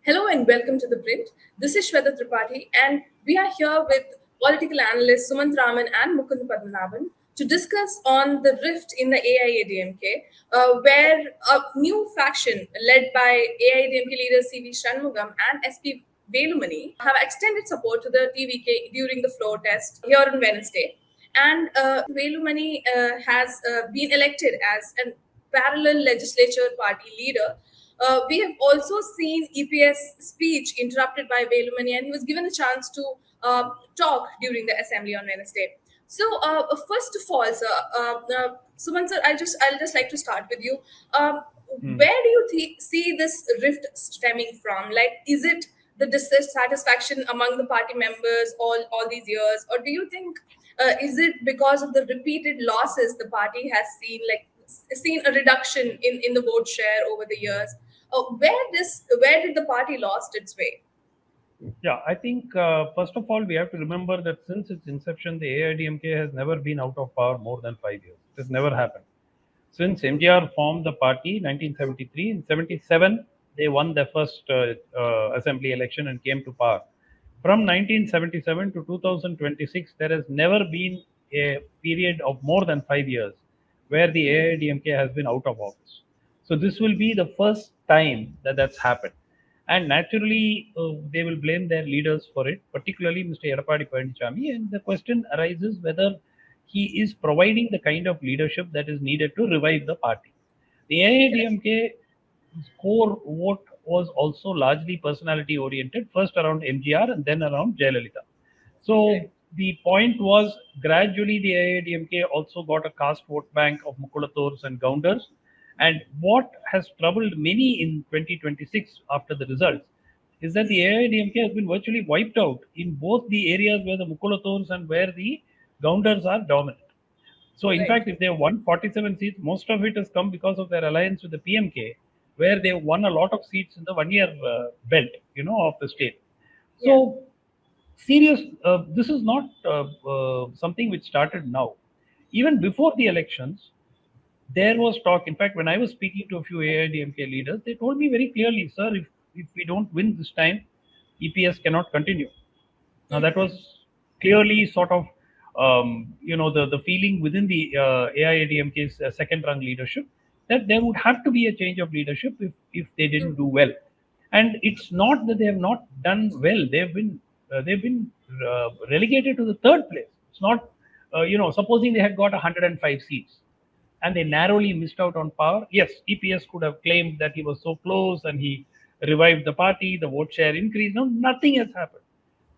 Hello and welcome to ThePrint. This is Shweta Tripathi, and we are here with political analysts Sumant Raman and Mukund Padmanabhan to discuss on the rift in the AIADMK, where a new faction led by AIADMK leaders C.V. Shanmugam and S.P. Velumani have extended support to the TVK during the floor test here on Wednesday. And Velumani has been elected as a parallel legislature party leader. We have also seen EPS speech interrupted by Velumani, and he was given a chance to talk during the assembly on Wednesday. So, first of all, sir, Suman sir, I'll just like to start with you. Where do you see this rift stemming from? Like, is it the dissatisfaction among the party members all these years, or do you think is it because of the repeated losses the party has seen, like seen a reduction in the vote share over the years? Where did the party lost its way? Yeah, I think first of all, we have to remember that since its inception, the AIDMK has never been out of power more than 5 years. It has never happened. Since MGR formed the party 1973, in 77, they won their first assembly election and came to power. From 1977 to 2026, there has never been a period of more than 5 years where the AIDMK has been out of office. So this will be the first time that that's happened. And naturally, they will blame their leaders for it, particularly Mr. Edappadi K. And the question arises whether he is providing the kind of leadership that is needed to revive the party. The AIADMK core vote was also largely personality oriented, first around MGR and then around Jayalalithaa. So the point was gradually the AIADMK also got a caste vote bank of Mukulaturs and Gounders. And what has troubled many in 2026 after the results is that the AIADMK has been virtually wiped out in both the areas where the Mukulaturs and where the Gounders are dominant. So, in fact, if they have won 47 seats, most of it has come because of their alliance with the PMK, where they won a lot of seats in the 1 year belt, of the state. So, this is not something which started now. Even before the elections, there was talk. In fact, when I was speaking to a few AIDMK leaders, they told me very clearly, sir, if we don't win this time, EPS cannot continue. Now, that was clearly sort of, the feeling within the AIADMK's second rung leadership that there would have to be a change of leadership if they didn't do well. And it's not that they have not done well. They've been relegated to the third place. It's not, supposing they had got 105 seats and they narrowly missed out on power. Yes, EPS could have claimed that he was so close and he revived the party, the vote share increased. No, nothing has happened.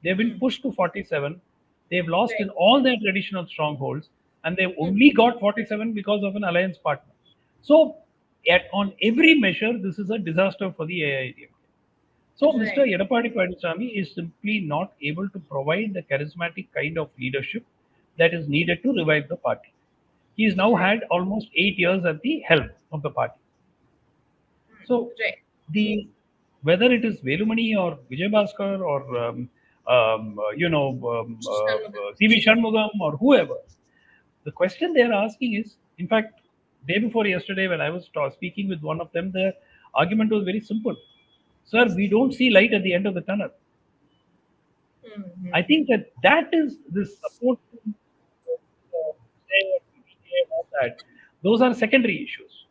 They've been pushed to 47. They've lost in all their traditional strongholds, and they've only got 47 because of an alliance partner. So, on every measure, this is a disaster for the AIADMK. So, Mr. Edappadi K is simply not able to provide the charismatic kind of leadership that is needed to revive the party. He's now had almost 8 years at the helm of the party. So, whether it is Velumani or Vijay Bhaskar or C.V. Shanmugam or whoever, the question they are asking is, in fact, day before yesterday when I was speaking with one of them, the argument was very simple. Sir, we don't see light at the end of the tunnel. I think that is the support. Those are secondary issues.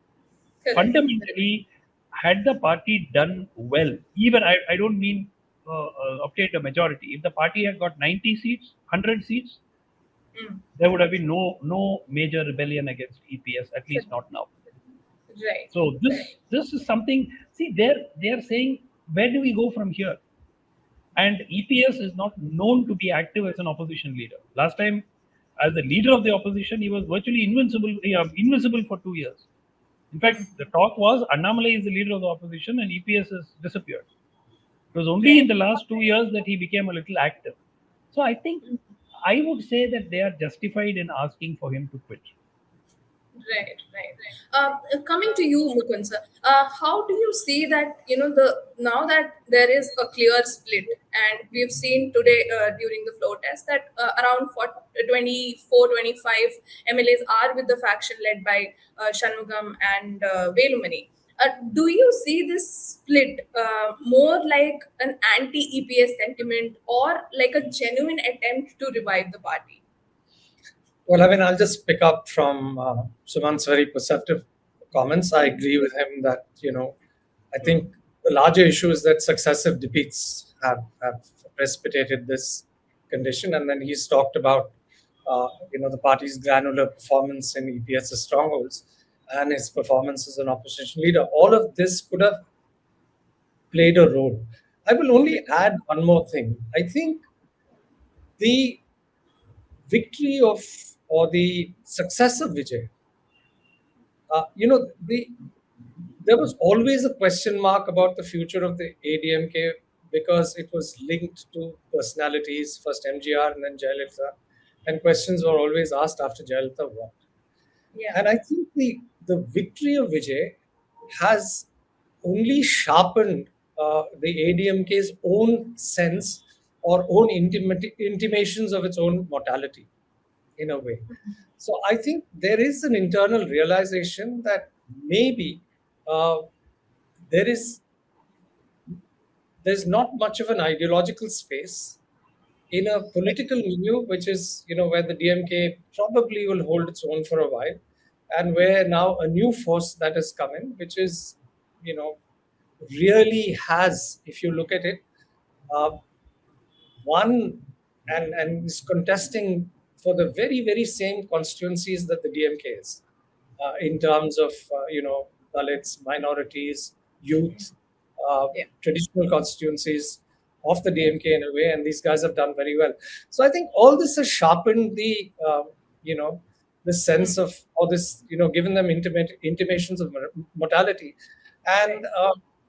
Fundamentally, had the party done well, even I don't mean obtained a majority. If the party had got 90 seats, 100 seats, there would have been no major rebellion against EPS, at least not now. Right. So this is something. See, they are saying, where do we go from here? And EPS is not known to be active as an opposition leader. Last time, as the leader of the opposition, he was virtually invisible for 2 years. In fact, the talk was Annamalai is the leader of the opposition and EPS has disappeared. It was only in the last 2 years that he became a little active. So I think I would say that they are justified in asking for him to quit. Right. Coming to you, Mukund sir, how do you see that now that there is a clear split, and we've seen today during the floor test that around 24, 25 MLAs are with the faction led by Shanmugam and Velumani. Do you see this split more like an anti-EPS sentiment or like a genuine attempt to revive the party? Well, I mean, I'll just pick up from Sumant's very perceptive comments. I agree with him that, I think the larger issue is that successive defeats have precipitated this condition. And then he's talked about, the party's granular performance in EPS's strongholds and his performance as an opposition leader. All of this could have played a role. I will only add one more thing. I think the victory of or the success of Vijay, there was always a question mark about the future of the ADMK because it was linked to personalities, first MGR and then Jayalalithaa, and questions were always asked after Jayalalithaa won. Yeah. And I think the victory of Vijay has only sharpened the ADMK's own sense or own intimations of its own mortality, in a way. So I think there is an internal realization that maybe there's not much of an ideological space in a political milieu, which is where the DMK probably will hold its own for a while, and where now a new force that has come in, which is really has, if you look at it, won and is contesting for the very, very same constituencies that the DMK is, in terms of, Dalits, minorities, youth, traditional constituencies of the DMK in a way, and these guys have done very well. So I think all this has sharpened the, the sense of, or this, given them intimations of mortality. And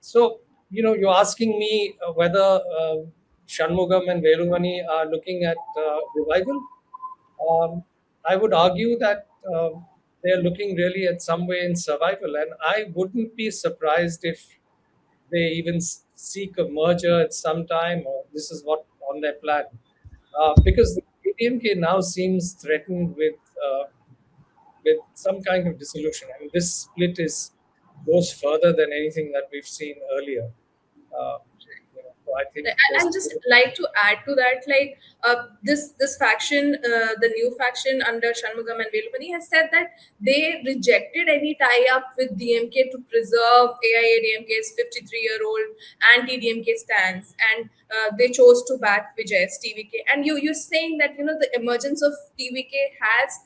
so, you're asking me whether Shanmugam and Velumani are looking at revival. I would argue that they're looking really at some way in survival, and I wouldn't be surprised if they even seek a merger at some time, or this is what on their plan, because the ADMK now seems threatened with some kind of dissolution. I mean, this split goes further than anything that we've seen earlier. So I think I'd just like to add to that, like this faction, the new faction under Shanmugam and Velumani, has said that they rejected any tie-up with DMK to preserve AIADMK's 53-year-old anti-DMK stance, and they chose to back Vijay's TVK. And you're saying that the emergence of TVK has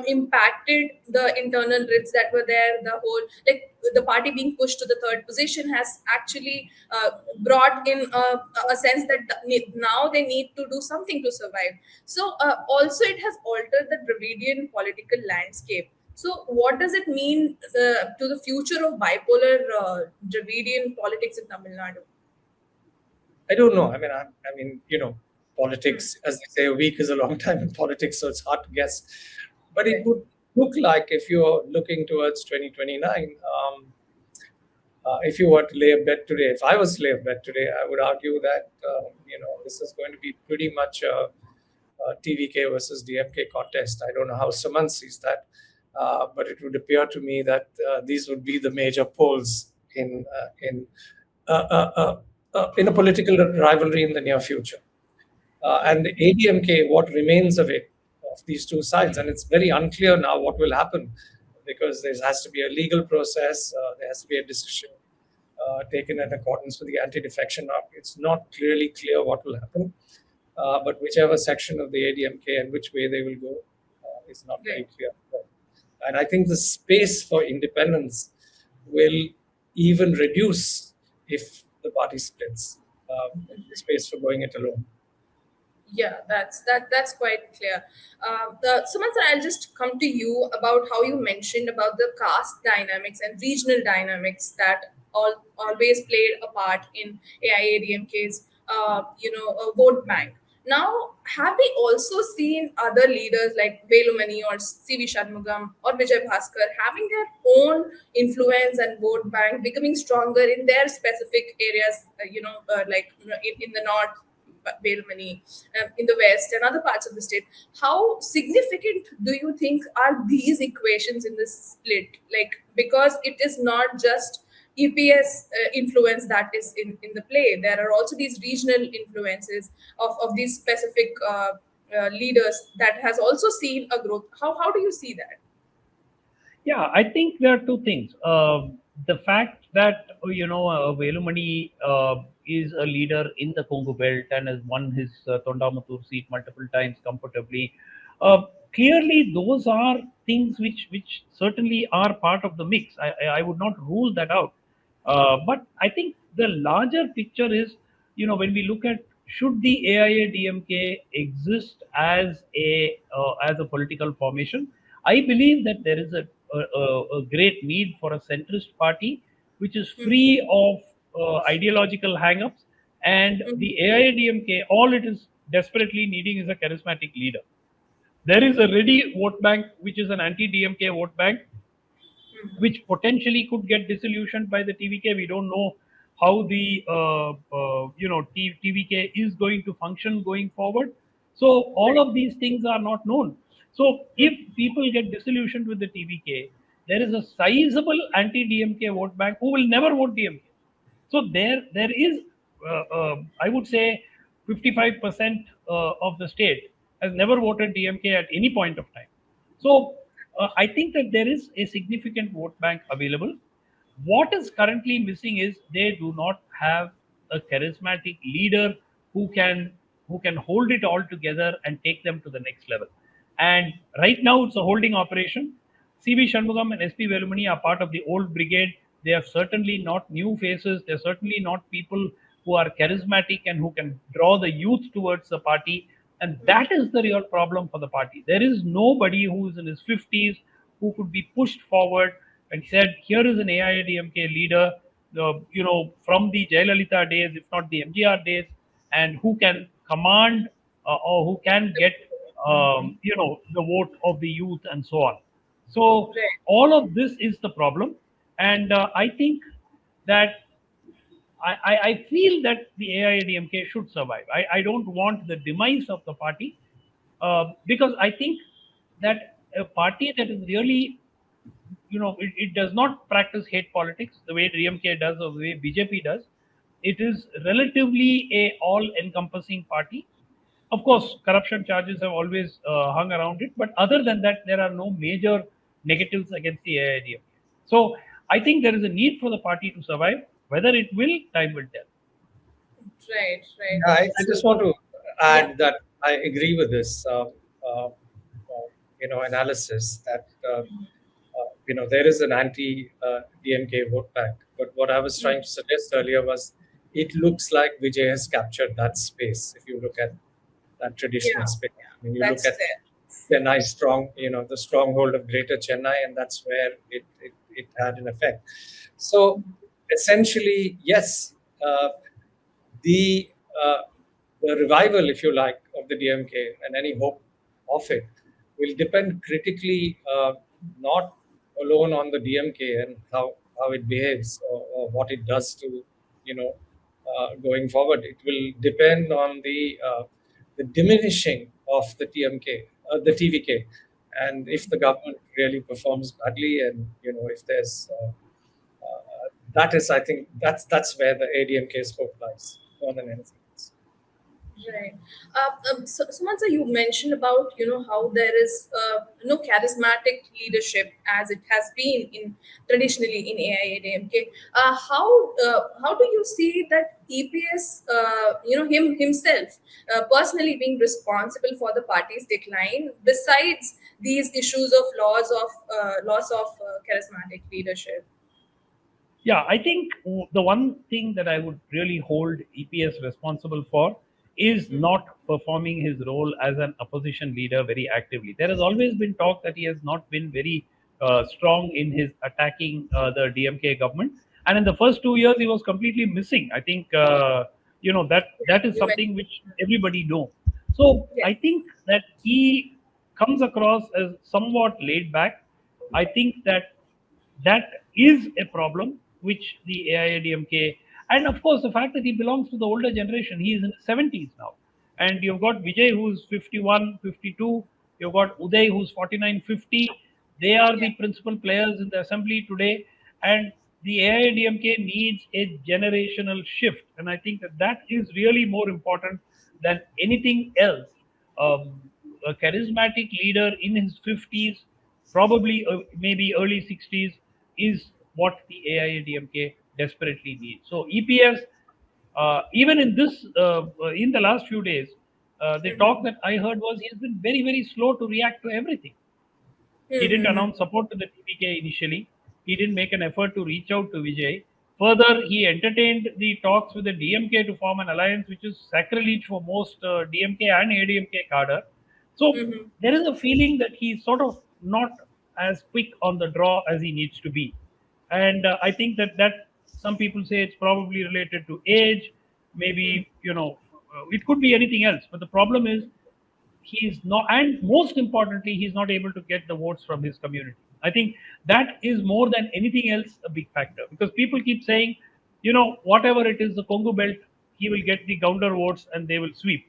impacted the internal rifts that were there. The whole, like, the party being pushed to the third position has actually brought in a sense that now they need to do something to survive. So also it has altered the Dravidian political landscape. So what does it mean to the future of bipolar Dravidian politics in Tamil Nadu? I don't know. I mean, politics, as they say, a week is a long time in politics, so it's hard to guess. But it would look like, if you're looking towards 2029, if you were to lay a bet today, if I was to lay a bet today, I would argue that this is going to be pretty much a TVK versus DMK contest. I don't know how Sumant sees that, but it would appear to me that these would be the major polls in a political rivalry in the near future. And the ADMK, what remains of it, of these two sides, and it's very unclear now what will happen, because there has to be a legal process, there has to be a decision taken in accordance with the anti-defection act. It's not clearly clear what will happen, but whichever section of the ADMK and which way they will go is not very clear. And I think the space for independence will even reduce if the party splits, the space for going it alone. Yeah, that's quite clear. Sumant, I'll just come to you about how you mentioned about the caste dynamics and regional dynamics that always played a part in AIADMK's vote bank. Now, have we also seen other leaders like Velumani or CV Shanmugam or Vijay Bhaskar having their own influence and vote bank becoming stronger in their specific areas, like in the north, Velumani in the west and other parts of the state. How significant do you think are these equations in this split? Like, because it is not just EPS influence that is in the play. There are also these regional influences of these specific leaders that has also seen a growth. How do you see that? Yeah, I think there are two things. The fact that Velumani is a leader in the Congo Belt and has won his Tondamatur seat multiple times comfortably. Uh, Clearly, those are things which certainly are part of the mix. I would not rule that out. But I think the larger picture is, when we look at should the AIADMK exist as a political formation, I believe that there is a great need for a centrist party which is free of ideological hang-ups. And the AIADMK, all it is desperately needing is a charismatic leader. There is a ready vote bank, which is an anti-DMK vote bank, which potentially could get disillusioned by the TVK. We don't know how the TVK is going to function going forward. So all of these things are not known. So if people get disillusioned with the TVK, there is a sizable anti-DMK vote bank who will never vote DMK. So there is, I would say, 55% of the state has never voted DMK at any point of time. So I think that there is a significant vote bank available. What is currently missing is they do not have a charismatic leader who can hold it all together and take them to the next level. And right now it's a holding operation. CV Shanmugam and SP Velumani are part of the old brigade. They are certainly not new faces. They're certainly not people who are charismatic and who can draw the youth towards the party. And that is the real problem for the party. There is nobody who is in his 50s who could be pushed forward and said, here is an AIADMK leader, from the Jayalalithaa days, if not the MGR days, and who can command or who can get, the vote of the youth and so on. So Right. all of this is the problem. And I think that I feel that the AIADMK should survive. I don't want the demise of the party because I think that a party that is really, it does not practice hate politics the way DMK does or the way BJP does. It is relatively a all-encompassing party. Of course, corruption charges have always hung around it, but other than that, there are no major negatives against the AIADMK. So I think there is a need for the party to survive. Whether it will, time will tell. Right, right. I just want to Yeah. add that I agree with this, analysis that there is an anti-DMK vote bank. But what I was trying to suggest earlier was, it looks like Vijay has captured that space. If you look at that traditional Yeah, space, I mean, you that's look at there. the nice strong, the stronghold of Greater Chennai, and that's where it had an effect. So essentially, yes, the uh, the revival, if you like, of the DMK and any hope of it will depend critically not alone on the DMK and how it behaves, or what it does to, going forward. It will depend on the diminishing of the the TVK, and if the government really performs badly, and if there's that is, I think that's where the ADMK's hope lies more than anything else. Right. So, Suman, you mentioned about how there is no charismatic leadership as it has been in traditionally in AIADMK. How do you see that EPS himself personally being responsible for the party's decline? Besides these issues of loss of charismatic leadership. Yeah, I think the one thing that I would really hold EPS responsible for is not performing his role as an opposition leader very actively. There has always been talk that he has not been very strong in his attacking the DMK government, and in the first 2 years he was completely missing. I think that is You something mentioned. which everybody know. So Yeah. I think that he comes across as somewhat laid back. I think that is a problem which the AIADMK And of course, the fact that he belongs to the older generation, he is in his 70s now. And you've got Vijay, who's 51, 52. You've got Uday, who's 49, 50. They are Yeah. the principal players in the assembly today. And the AIADMK needs a generational shift. And I think that that is really more important than anything else. Um, a charismatic leader in his 50s, probably maybe early 60s, is what the AIADMK desperately needs. So EPS, even in this, in the last few days, the talk that I heard was he's been very, very slow to react to everything. He didn't announce support to the TPK initially. He didn't make an effort to reach out to Vijay. Further, he entertained the talks with the DMK to form an alliance, which is sacrilege for most DMK and ADMK cadre. So there is a feeling that he's sort of not as quick on the draw as he needs to be. And I think that some people say it's probably related to age, maybe, it could be anything else. But the problem is he's not, and most importantly, he's not able to get the votes from his community. I think that is more than anything else a big factor, because people keep saying, whatever it is, the Congo belt, he will get the Gounder votes and they will sweep.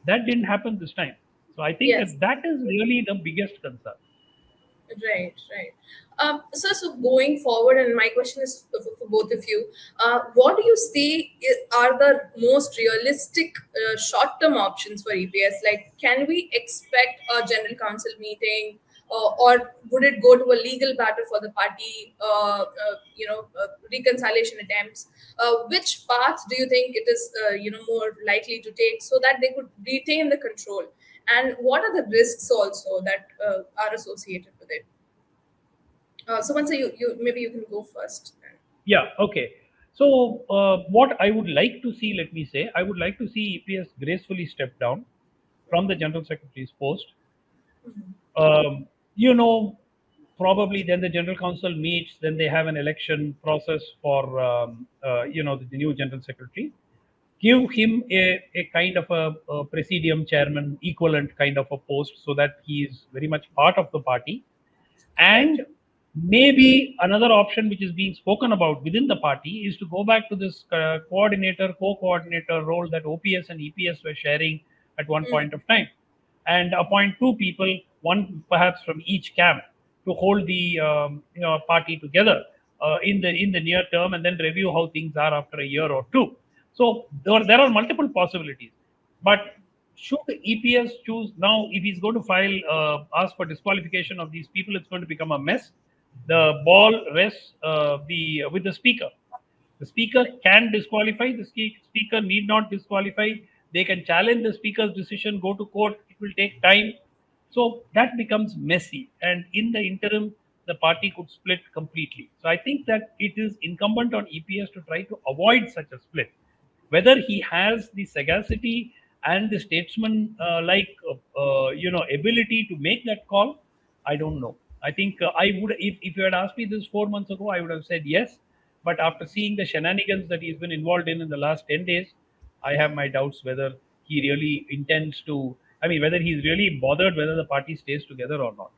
That didn't happen this time. So I think Yes. that is really the biggest concern. Right, right. So going forward, and my question is for both of you, what do you see are the most realistic short-term options for EPS? Like, can we expect a general council meeting, or would it go to a legal battle for the party? Reconciliation attempts. Which path do you think it is, more likely to take so that they could retain the control? And what are the risks also that are associated with it? So once you maybe you can go first. Yeah, okay. So, what I would like to see, let me say, I would like to see EPS gracefully step down from the General Secretary's post. Um, you know, Probably then the General Council meets, then they have an election process for, the new General Secretary. Give him a kind of a presidium chairman equivalent kind of a post, so that he is very much part of the party. And maybe another option which is being spoken about within the party is to go back to this co-coordinator role that OPS and EPS were sharing at one point of time, and appoint two people, one perhaps from each camp, to hold the party together in the near term, and then review how things are after a year or two. So there are multiple possibilities, but should EPS choose now, if he's going to file ask for disqualification of these people, it's going to become a mess. The ball rests with the speaker. The speaker can disqualify. The speaker need not disqualify. They can challenge the speaker's decision, go to court. It will take time. So that becomes messy. And in the interim, the party could split completely. So I think that it is incumbent on EPS to try to avoid such a split. Whether he has the sagacity and the statesman ability to make that call, I don't know. I think I would, if you had asked me this 4 months ago, I would have said yes. But after seeing the shenanigans that he's been involved in the last 10 days, I have my doubts whether he really intends to, whether he's really bothered whether the party stays together or not.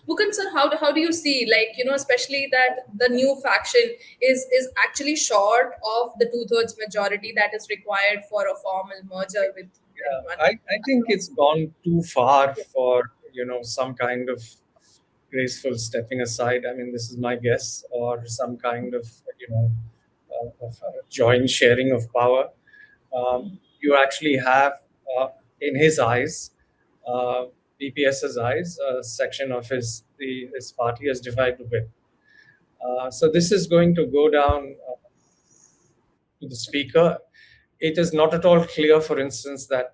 Mukund sir, how do you see, like, especially that the new faction is actually short of the 2/3 majority that is required for a formal merger with anyone? I think it's gone too far for some kind of graceful stepping aside. I mean, this is my guess, or some kind of of joint sharing of power. You actually have, in his eyes, EPS's eyes, a section of his party has divided to win. So this is going to go down to the speaker. It is not at all clear, for instance, that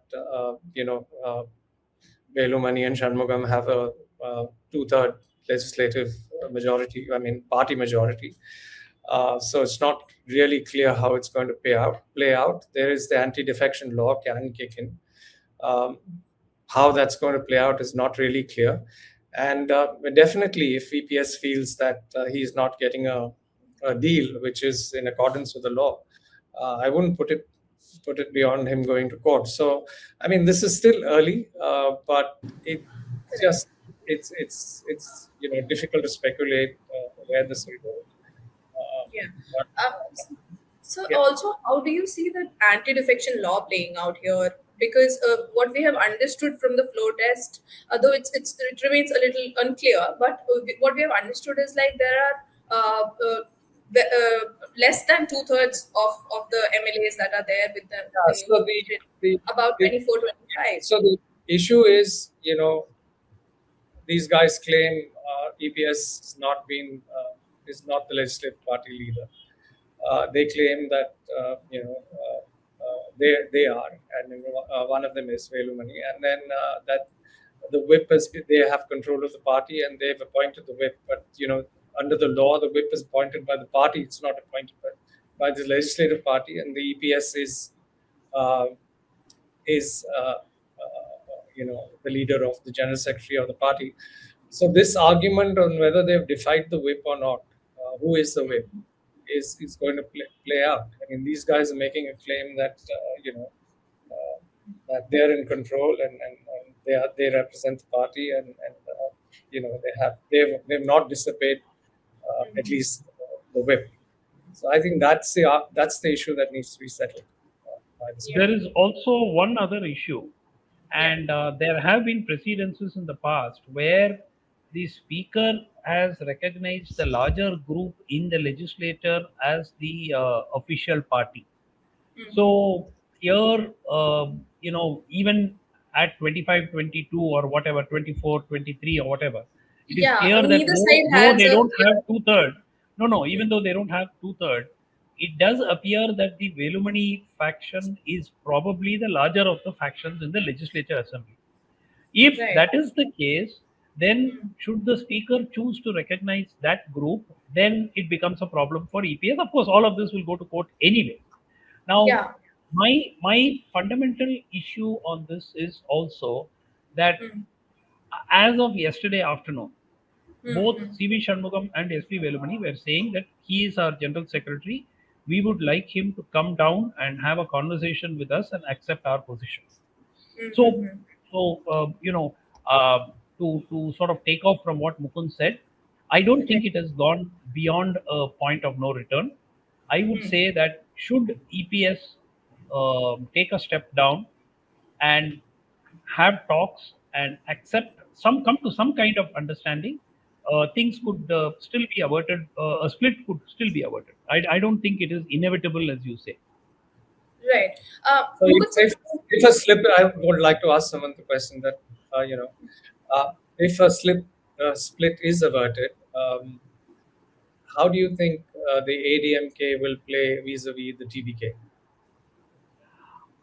Velumani and Shanmugam have a 2/3 legislative majority. Party majority. So it's not really clear how it's going to play out. There is the anti-defection law can kick in. How that's going to play out is not really clear. And definitely, if EPS feels that he's not getting a deal which is in accordance with the law, I wouldn't put it beyond him going to court. So, this is still early, but it's difficult to speculate where this will go. Yeah. But, So yeah. also, how do you see the anti-defection law playing out here? Because what we have understood from the flow test, though it remains a little unclear, but what we have understood is like there are less than two-thirds of the MLAs that are there with the new So version, the, about the 24, 25. so the issue is, these guys claim EPS is not the legislative party leader. They claim that they are, and one of them is Velumani, and then that the whip is they have control of the party and they've appointed the whip. But under the law, the whip is appointed by the party; it's not appointed by the legislative party, and the EPS uh, is the leader of the general secretary of the party. So this argument on whether they've defied the whip or not, who is the whip, is going to play out. I mean, these guys are making a claim that that they're in control and they represent the party they've not disobeyed at least the whip. So I think that's the issue that needs to be settled by the Yeah. There is also one other issue, Yeah. and there have been precedences in the past where the speaker has recognized the larger group in the legislature as the official party. So here, even at 25, 22 or whatever, 24, 23 or whatever, it is Yeah, clear that neither side though has they a don't clear. have two-third, no, even though they don't have two-third, it does appear that the Velumani faction is probably the larger of the factions in the legislature assembly. If Right. that is the case, then should the speaker choose to recognize that group, then it becomes a problem for EPS. Of course, all of this will go to court anyway. Now, Yeah. my fundamental issue on this is also that Mm. as of yesterday afternoon, both Mm. CV Shanmugam and SP Velumani were saying that he is our general secretary. We would like him to come down and have a conversation with us and accept our position. So, Mm. so to sort of take off from what Mukund said, I don't Okay. think it has gone beyond a point of no return. I would say that should EPS take a step down and have talks and accept come to some kind of understanding, things could still be averted. A split could still be averted. I don't think it is inevitable as you say. Right. So Mukund, sir, if a slip, I would like to ask someone the question that if a split is averted, how do you think the ADMK will play vis-a-vis the TVK?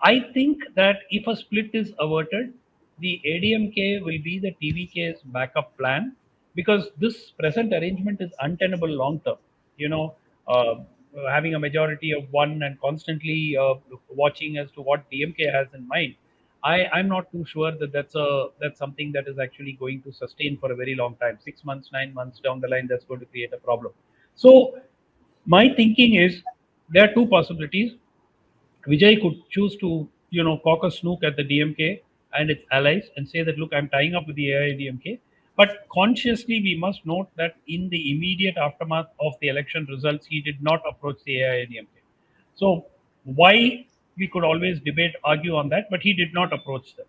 I think that if a split is averted, the ADMK will be the TVK's backup plan because this present arrangement is untenable long term. You know, having a majority of one and constantly watching as to what DMK has in mind. I'm not too sure that that's something that is actually going to sustain for a very long time. 6 months, 9 months down the line, that's going to create a problem. So my thinking is there are two possibilities. Vijay could choose to, cock a snook at the DMK and its allies and say that, look, I'm tying up with the AIADMK. But consciously, we must note that in the immediate aftermath of the election results, he did not approach the AIADMK. So, why we could always debate, argue on that, but he did not approach them.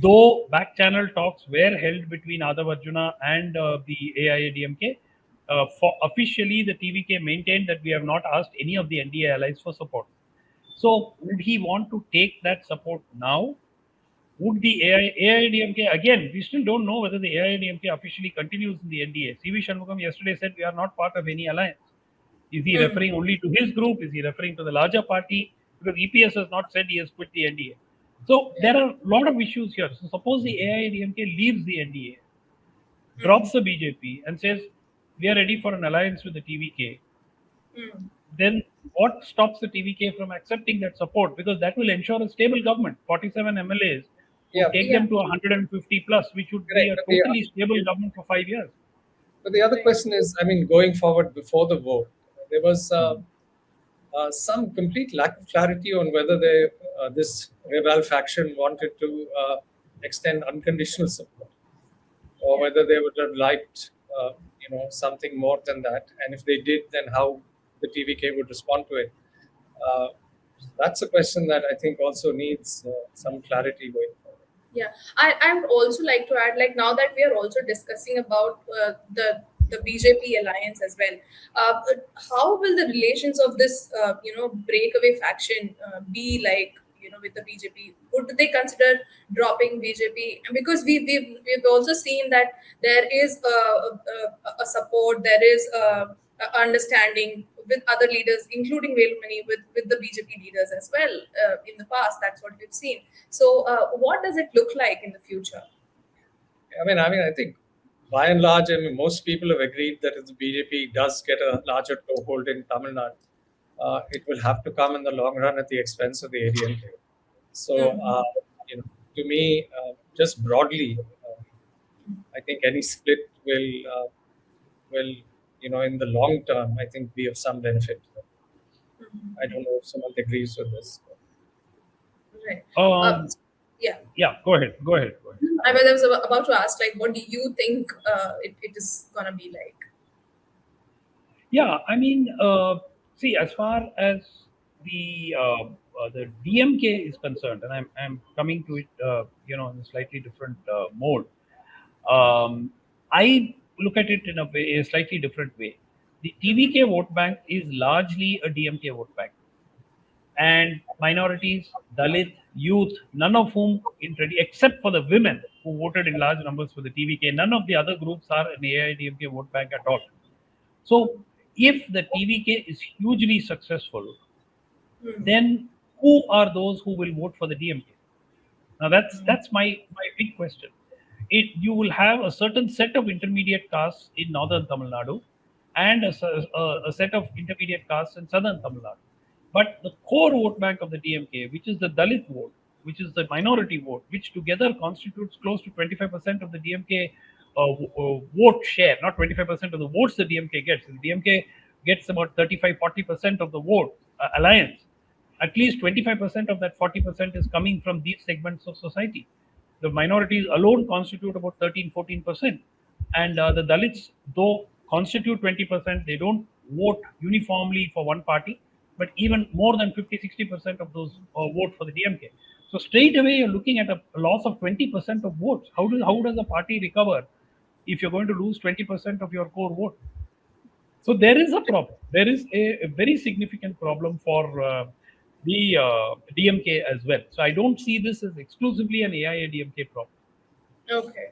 Though back channel talks were held between Adav Arjuna and the AIADMK, for officially the TVK maintained that we have not asked any of the NDA allies for support. So would he want to take that support now? Would the AIADMK, again, we still don't know whether the AIADMK officially continues in the NDA. CV Shanmugam yesterday said we are not part of any alliance. Is he referring only to his group? Is he referring to the larger party? Because EPS has not said he has quit the NDA. So there are a lot of issues here. So suppose the AIADMK leaves the NDA, drops the BJP and says we are ready for an alliance with the TVK, then what stops the TVK from accepting that support? Because that will ensure a stable government. 47 MLAs Yeah, would take Yeah. them to 150 plus, which would be correct. a totally stable government for 5 years. But the other question is, I mean, going forward before the vote, there was some complete lack of clarity on whether this rebel faction wanted to extend unconditional support, or whether they would have liked something more than that, and if they did, then how the TVK would respond to it. That's a question that I think also needs some clarity going forward. Yeah, I would also like to add, like now that we are also discussing about the BJP alliance as well, how will the relations of this breakaway faction be like, with the BJP? Would they consider dropping BJP? Because we've also seen that there is a support, there is a understanding with other leaders, including Velumani, with the BJP leaders as well in the past. That's what we've seen. So, what does it look like in the future? I think by and large, most people have agreed that if the BJP does get a larger toehold in Tamil Nadu, it will have to come in the long run at the expense of the ADMK. So, to me, just broadly, I think any split will in the long term, I think be of some benefit. I don't know if someone agrees with this. Right. Yeah. Yeah. Go ahead. I was about to ask, like, what do you think it is gonna be like? Yeah, see, as far as the DMK is concerned, and I'm coming to it, in a slightly different mode. I look at it in a slightly different way. The TVK vote bank is largely a DMK vote bank, and minorities, Dalit, youth, none of whom, except for the women who voted in large numbers for the TVK, none of the other groups are an AIADMK vote bank at all. So, if the TVK is hugely successful, then who are those who will vote for the DMK? Now, that's my big question. You will have a certain set of intermediate castes in northern Tamil Nadu, and a set of intermediate castes in southern Tamil Nadu. But the core vote bank of the DMK, which is the Dalit vote, which is the minority vote, which together constitutes close to 25% of the DMK vote share, not 25% of the votes the DMK gets. The DMK gets about 35-40% of the vote alliance. At least 25% of that 40% is coming from these segments of society. The minorities alone constitute about 13-14%. And the Dalits, though constitute 20%, they don't vote uniformly for one party, but even more than 50-60% of those vote for the DMK. So straight away, you're looking at a loss of 20% of votes. How does a party recover if you're going to lose 20% of your core vote? So there is a problem. There is a very significant problem for the DMK as well. So I don't see this as exclusively an AIADMK problem. Okay.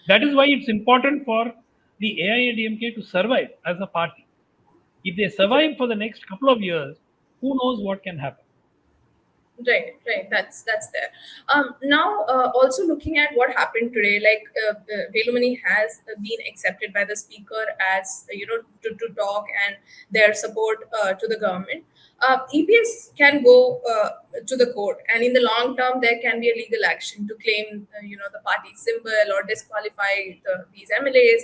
That is why it's important for the AIADMK to survive as a party. If they survive for the next couple of years, who knows what can happen? Right. That's there. Now, also looking at what happened today, like Velumani has been accepted by the speaker as to talk and their support to the government. EPS can go to the court, and in the long term, there can be a legal action to claim the party symbol or disqualify these MLAs.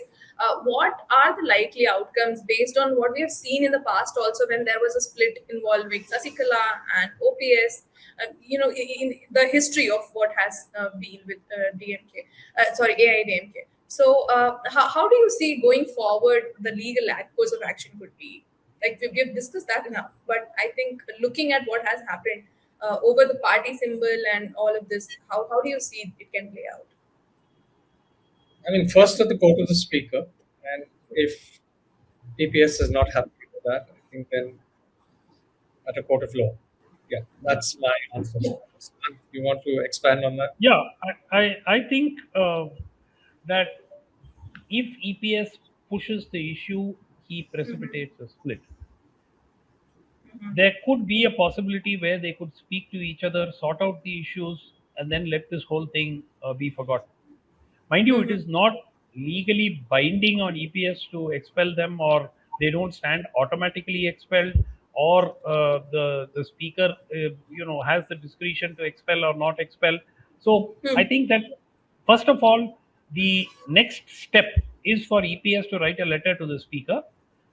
What are the likely outcomes based on what we have seen in the past also when there was a split involving Sasikala and OPS? In the history of what has been with AIADMK. So, how do you see going forward the legal course of action could be? Like we've discussed that enough, but I think looking at what has happened over the party symbol and all of this, how do you see it can play out? First at the court of the speaker, and if EPS is not happy with that, I think then at a court of law. Yeah, that's my answer. You want to expand on that? Yeah, I think that if EPS pushes the issue, he precipitates a split. There could be a possibility where they could speak to each other, sort out the issues, and then let this whole thing be forgotten. Mind you, it is not legally binding on EPS to expel them, or they don't stand automatically expelled, or the speaker has the discretion to expel or not expel. So I think that first of all, the next step is for EPS to write a letter to the speaker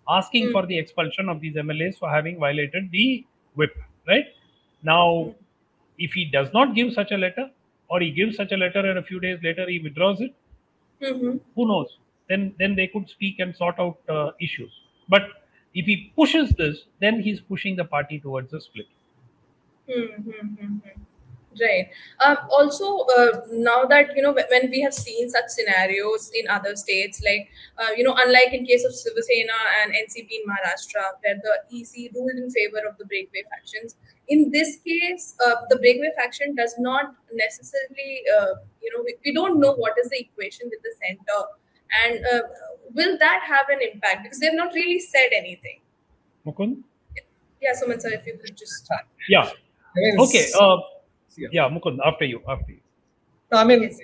asking for the expulsion of these MLAs for having violated the whip. Right now, if he does not give such a letter, or he gives such a letter and a few days later he withdraws it, who knows? Then they could speak and sort out issues. But If he pushes this, then he's pushing the party towards a split. Right. Also, now that when we have seen such scenarios in other states, like unlike in case of Shiva Sena and NCP in Maharashtra, where the EC ruled in favor of the breakaway factions, in this case, the breakaway faction does not necessarily, we don't know what is the equation with the center, and will that have an impact because they have not really said anything. Mukund? Yeah, Suman sir, if you could just start. Yeah. I mean, Okay. yeah. Yeah, Mukund, after you. No, I mean, Yes.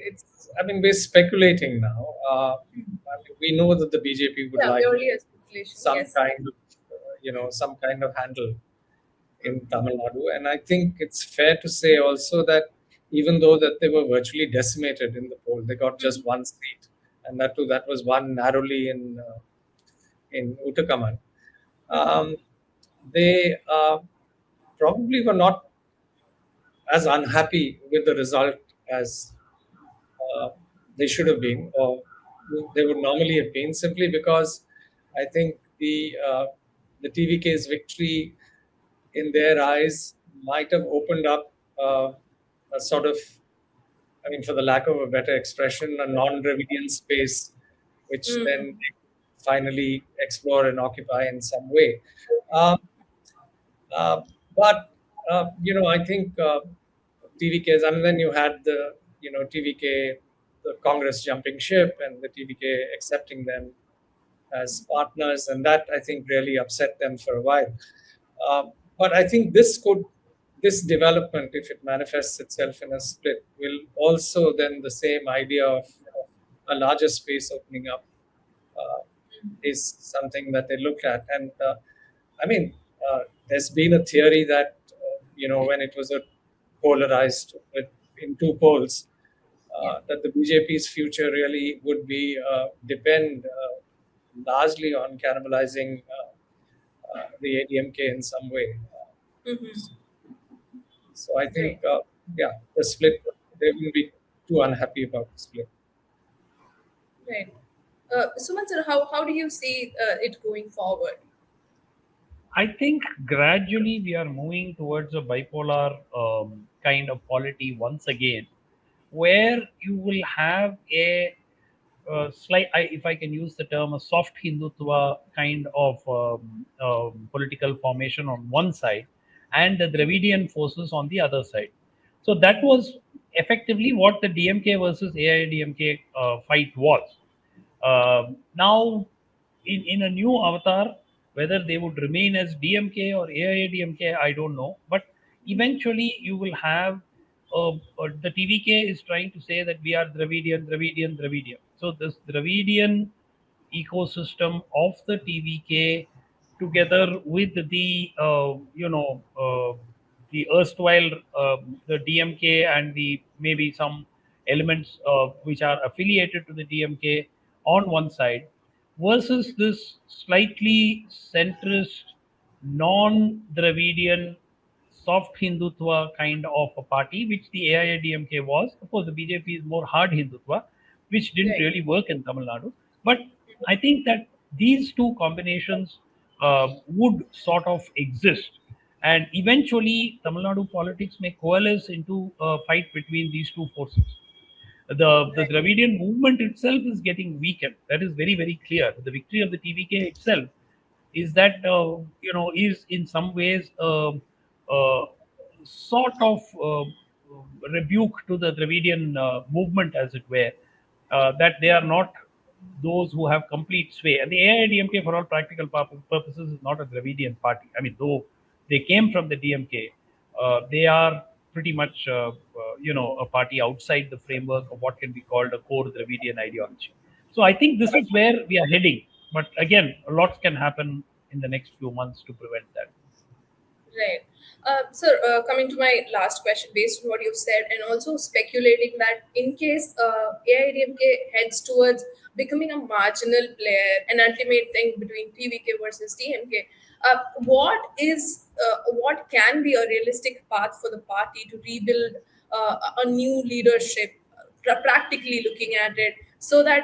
we're speculating now. We know that the BJP would Yeah, like purely a speculation. some Yes. kind of, some kind of handle in Tamil Nadu, and I think it's fair to say also that even though that they were virtually decimated in the poll, they got just one seat, and that was one narrowly in Uttakaman. They probably were not as unhappy with the result as uh, they should have been, or they would normally have been, simply because I think the TVK's victory, in their eyes, might have opened up a sort of, I mean, for the lack of a better expression, a non-Dravidian space, which then they could finally explore and occupy in some way. Um, uh, but I think TVKs, and then you had the TVK, the Congress jumping ship, and the TVK accepting them as partners, and that I think really upset them for a while. But I think this development, if it manifests itself in a split, will also then the same idea of a larger space opening up uh, is something that they look at. And I mean, there's been a theory that when it was a polarized in two poles, that the BJP's future really would be depend largely on cannibalizing the ADMK in some way. So I think, the split, they wouldn't be too unhappy about the split. Right. Suman sir, how do you see it going forward? I think gradually we are moving towards a bipolar kind of polity once again, where you will have a slight, if I can use the term, a soft Hindutva kind of political formation on one side, and the Dravidian forces on the other side. So that was effectively what the DMK versus AIADMK fight was. Now, in a new avatar, whether they would remain as DMK or AIADMK, I don't know. But eventually, you will have the TVK is trying to say that we are Dravidian, Dravidian, Dravidian. So this Dravidian ecosystem of the TVK, together with the erstwhile the DMK and the maybe some elements which are affiliated to the DMK on one side, versus this slightly centrist, non-Dravidian, soft Hindutva kind of a party, which the AIADMK was. Of course, the BJP is more hard Hindutva, which didn't Right. really work in Tamil Nadu. But I think that these two combinations would sort of exist. And eventually, Tamil Nadu politics may coalesce into a fight between these two forces. The Dravidian movement itself is getting weakened. That is very, very clear. The victory of the TVK itself is that is in some ways sort of rebuke to the Dravidian movement, as it were, that they are not those who have complete sway. And the AIADMK, for all practical purposes, is not a Dravidian party. I mean, though they came from the DMK, they are pretty much, a party outside the framework of what can be called a core Dravidian ideology. So I think this is where we are heading. But again, a lot can happen in the next few months to prevent that. Right. Sir, coming to my last question, based on what you've said, and also speculating that in case AIDMK heads towards becoming a marginal player, an ultimate thing between TVK versus DMK, what can be a realistic path for the party to rebuild a new leadership, practically looking at it, so that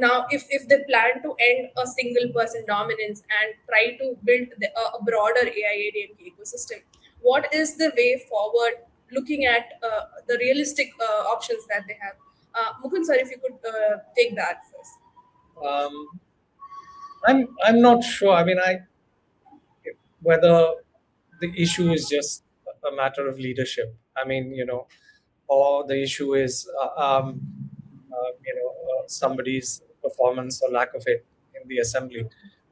now if they plan to end a single person dominance and try to build a broader AIADMK ecosystem, what is the way forward, looking at the realistic options that they have? Mukund sir, if you could take that first. Um, I'm not sure. I mean, whether the issue is just a matter of leadership. I mean, or the issue is somebody's performance or lack of it in the assembly.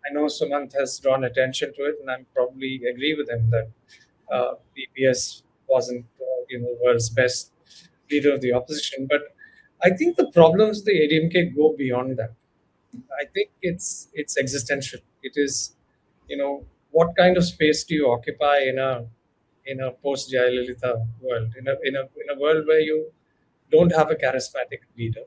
I know Sumant has drawn attention to it, and I probably agree with him that EPS wasn't the world's best leader of the opposition. But I think the problems of the ADMK go beyond that. I think it's existential. It is, what kind of space do you occupy in a post Jayalalithaa world, in a world where you don't have a charismatic leader,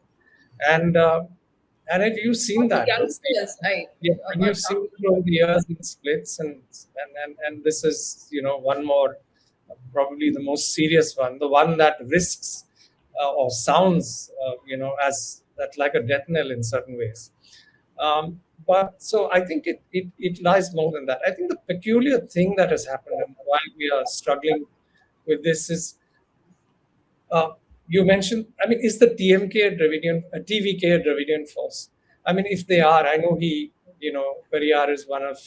and have you seen that? Youngsters, right? Yeah, and you've seen it over the years in splits, and this is one more, probably the most serious one, the one that risks or sounds as that like a death knell in certain ways. But so I think it lies more than that. I think the peculiar thing that has happened and why we are struggling with this is, you mentioned, I mean, is the TMK a TVK a Dravidian force? I mean, if they are, I know Periyar is one of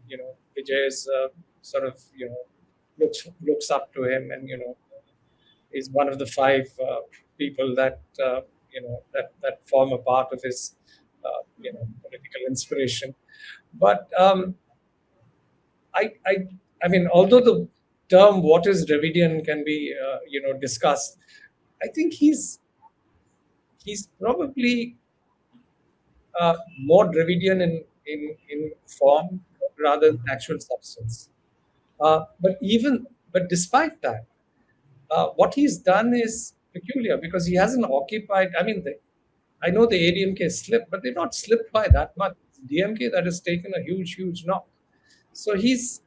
the, Vijay's sort of, looks up to him, and, is one of the five people that, that form a part of his, political inspiration. But I mean, although the term "what is Dravidian" can be, discussed, I think he's probably more Dravidian in form rather than actual substance. But despite that, what he's done is peculiar because he hasn't occupied. I mean, I know the ADMK slipped, but they've not slipped by that much. It's DMK that has taken a huge knock. So he's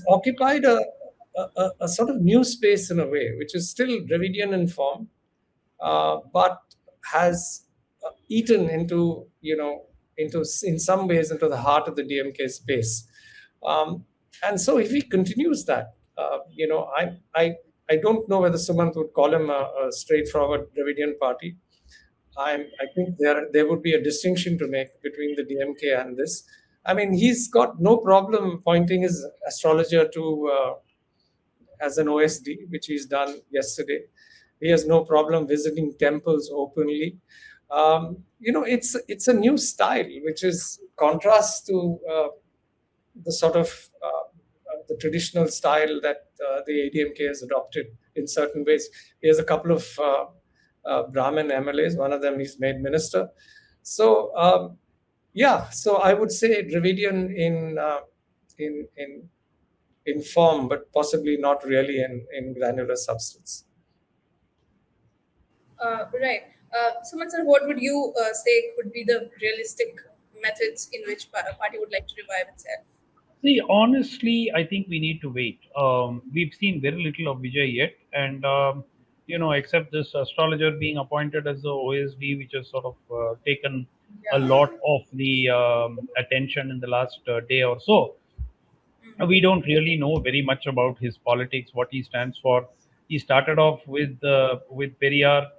occupied a sort of new space in a way, which is still Dravidian in form, but has eaten into in some ways into the heart of the DMK space. And so if he continues that, I don't know whether Sumant would call him a straightforward Dravidian party. I think there would be a distinction to make between the DMK and this. I mean, he's got no problem pointing his astrologer to as an OSD, which he's done yesterday. He has no problem visiting temples openly. It's a new style, which is contrast to the sort of the traditional style that the ADMK has adopted in certain ways. He has a couple of Brahmin MLAs. One of them he's made minister. So so I would say Dravidian in form, but possibly not really in granular substance. Right. Sumant sir, what would you say could be the realistic methods in which party would like to revive itself? See, honestly, I think we need to wait. We've seen very little of Vijay yet, and except this astrologer being appointed as the OSD, which has sort of taken a lot of the attention in the last day or so. We don't really know very much about his politics, what he stands for. He started off with Periyar.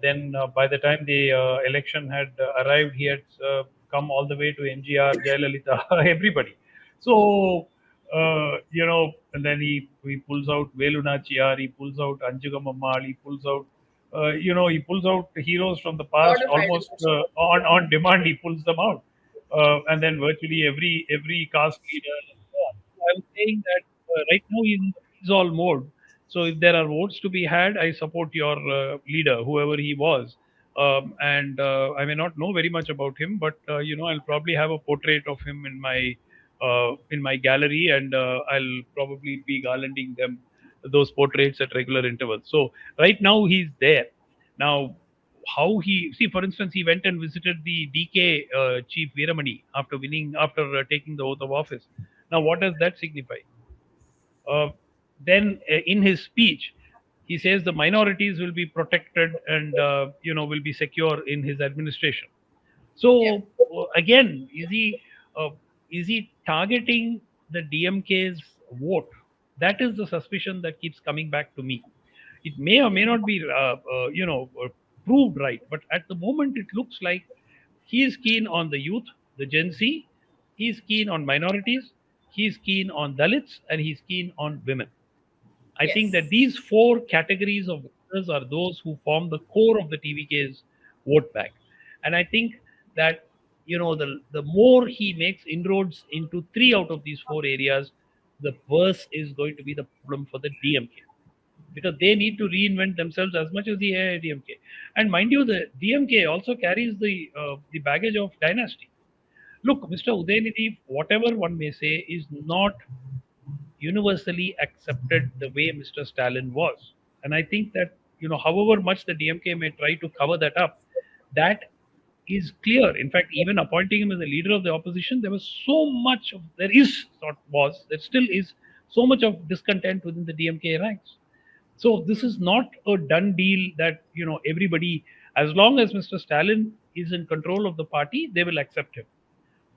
Then by the time the election had arrived, he had come all the way to MGR, Jayalalithaa, everybody. So, and then he pulls out Velunachiyar, he pulls out Anjugamammal, he pulls out, he pulls out heroes from the past almost on demand. He pulls them out, and then virtually every caste leader. And so on. So I was saying that right now he's in the freeze all mode. So if there are votes to be had, I support your leader, whoever he was. And I may not know very much about him, but I'll probably have a portrait of him in my gallery, and I'll probably be garlanding those portraits at regular intervals. So right now he's there. Now, how for instance, he went and visited the DK chief Veeramani after taking the oath of office. Now, what does that signify? Then in his speech, He says the minorities will be protected and will be secure in his administration. So again, is he targeting the DMK's vote? That is the suspicion that keeps coming back to me. It may or may not be proved right, but at the moment it looks like he is keen on the youth, the Gen Z. He is keen on minorities. He is keen on Dalits, and he's keen on women. I think that these four categories of voters are those who form the core of the TVK's vote bank. And I think that the more he makes inroads into three out of these four areas, the worse is going to be the problem for the DMK, because they need to reinvent themselves as much as the AIADMK. And mind you, the DMK also carries the baggage of dynasty. Look, Mr. Udayanidhi, whatever one may say, is not universally accepted the way Mr. Stalin was. And I think that, however much the DMK may try to cover that up, that is clear. In fact, even appointing him as a leader of the opposition, there still is so much of discontent within the DMK ranks. So this is not a done deal that, everybody, as long as Mr. Stalin is in control of the party, they will accept him.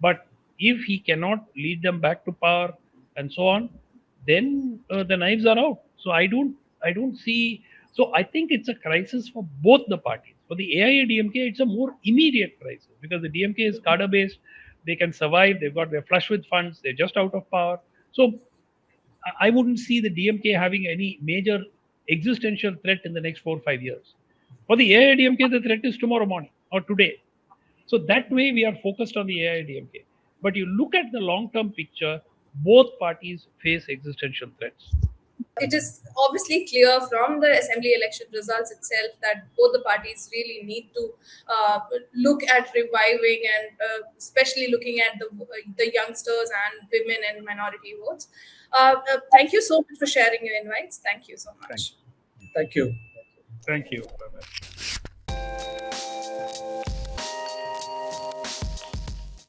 But if he cannot lead them back to power and so on, then the knives are out. So I don't see. So I think it's a crisis for both the parties. For the AIADMK, it's a more immediate crisis because the DMK is cadre based. They can survive. They're flush with funds. They're just out of power. So I wouldn't see the DMK having any major existential threat in the next 4 or 5 years. For the AIADMK, the threat is tomorrow morning or today. So that way we are focused on the AIADMK. But you look at the long-term picture, both parties face existential threats. It is obviously clear from the assembly election results itself that both the parties really need to look at reviving and especially looking at the youngsters and women and minority votes. Thank you so much for sharing your invites. Thank you so much. Thank you. Thank you. Bye-bye.